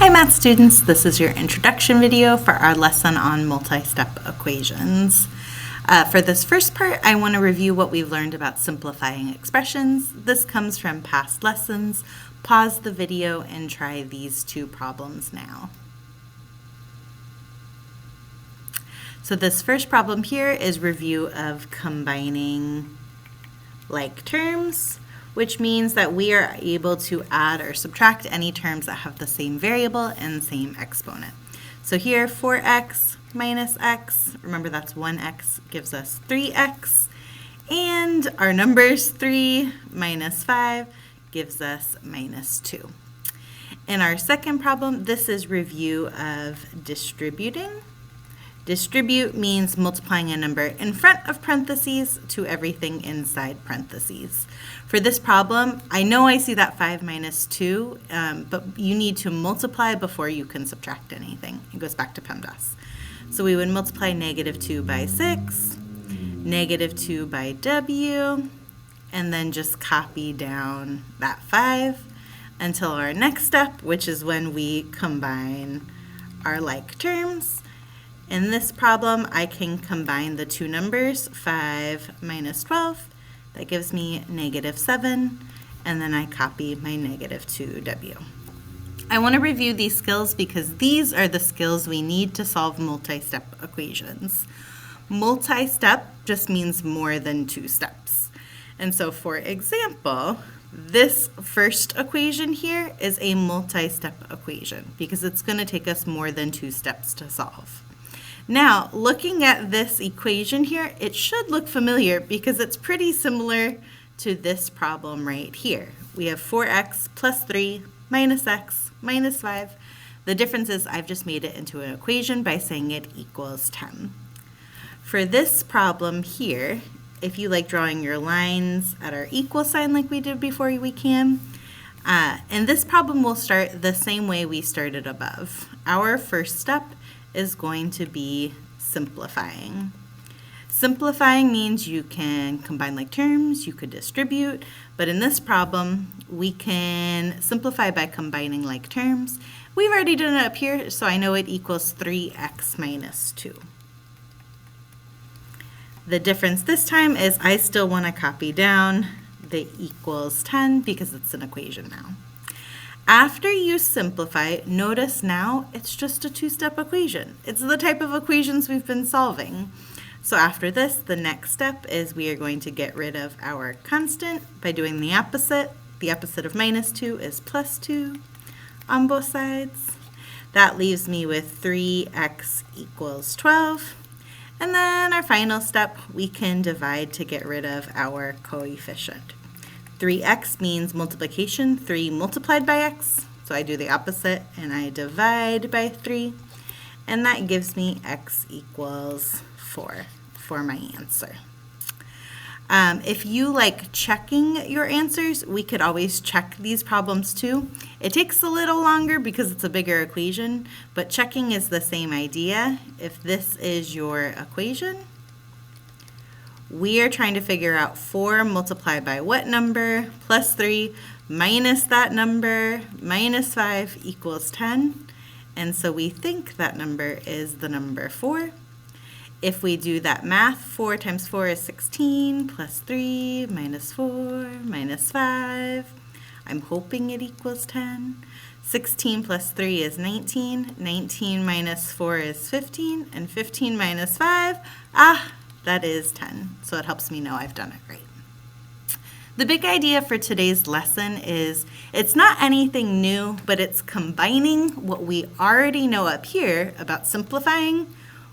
Hi math students, this is your introduction video for our lesson on multi-step equations. For this first part, I want to review what we've learned about simplifying expressions. This comes from past lessons. Pause the video and try these two problems now. So this first problem here is review of combining like terms, which means that we are able to add or subtract any terms that have the same variable and same exponent. So here 4x minus x, remember that's 1x, gives us 3x, and our numbers 3 minus 5 gives us minus 2. In our second problem, this is review of distributing. Distribute means multiplying a number in front of parentheses to everything inside parentheses. For this problem, I know I see that 5 minus 2, but you need to multiply before you can subtract anything. It goes back to PEMDAS. So we would multiply negative 2 by 6, negative 2 by w, and then just copy down that 5 until our next step, which is when we combine our like terms. In this problem, I can combine the two numbers, 5 minus 12. That gives me negative 7, and then I copy my negative 2w. I want to review these skills because these are the skills we need to solve multi-step equations. Multi-step just means more than 2 steps. And so, for example, this first equation here is a multi-step equation because it's going to take us more than 2 steps to solve. Now, looking at this equation here, it should look familiar because it's pretty similar to this problem right here. We have 4x plus 3 minus x minus 5. The difference is I've just made it into an equation by saying it equals 10. For this problem here, if you like drawing your lines at our equal sign like we did before, we can. And this problem will start the same way we started above. Our first step is going to be simplifying. Simplifying means you can combine like terms, you could distribute, but in this problem, we can simplify by combining like terms. We've already done it up here, so I know it equals 3x minus 2. The difference this time is I still want to copy down the equals 10 because it's an equation now. After you simplify, notice now it's just a 2-step equation. It's the type of equations we've been solving. So after this, the next step is we are going to get rid of our constant by doing the opposite. The opposite of minus 2 is plus 2 on both sides. That leaves me with 3x equals 12. And then our final step, we can divide to get rid of our coefficient. 3x means multiplication, 3 multiplied by x. So I do the opposite and I divide by 3. And that gives me x equals 4 for my answer. If you like checking your answers, we could always check these problems too. It takes a little longer because it's a bigger equation, but checking is the same idea. If this is your equation, we are trying to figure out 4 multiplied by what number, plus 3, minus that number, minus 5 equals 10. And so we think that number is the number 4. If we do that math, 4 times 4 is 16, plus 3, minus 4, minus 5. I'm hoping it equals 10. 16 plus 3 is 19. 19 minus 4 is 15. And 15 minus 5, that is 10, so it helps me know I've done it right. The big idea for today's lesson is it's not anything new, but it's combining what we already know up here about simplifying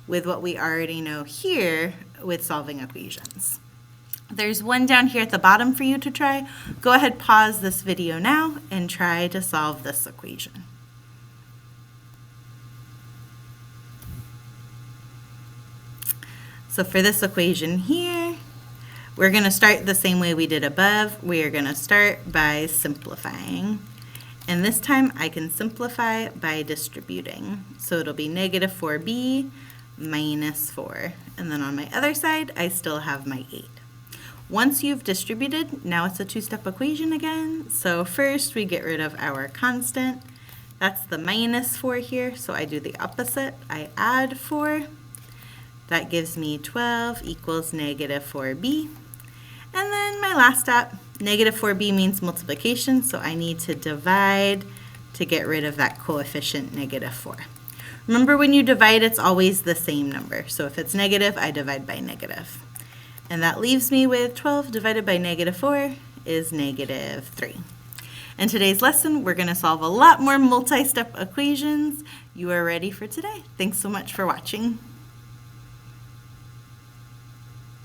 with what we already know here with solving equations. There's one down here at the bottom for you to try. Go ahead, pause this video now and try to solve this equation. So for this equation here, we're going to start the same way we did above. We are going to start by simplifying. And this time I can simplify by distributing. So it'll be negative 4b minus 4. And then on my other side, I still have my 8. Once you've distributed, now it's a 2-step equation again. So first we get rid of our constant. That's the minus 4 here, so I do the opposite. I add 4. That gives me 12 equals negative 4b. And then my last step, negative 4b means multiplication, so I need to divide to get rid of that coefficient negative 4. Remember, when you divide, it's always the same number. So if it's negative, I divide by negative. And that leaves me with 12 divided by negative 4 is negative 3. In today's lesson, we're going to solve a lot more multi-step equations. You are ready for today. Thanks so much for watching.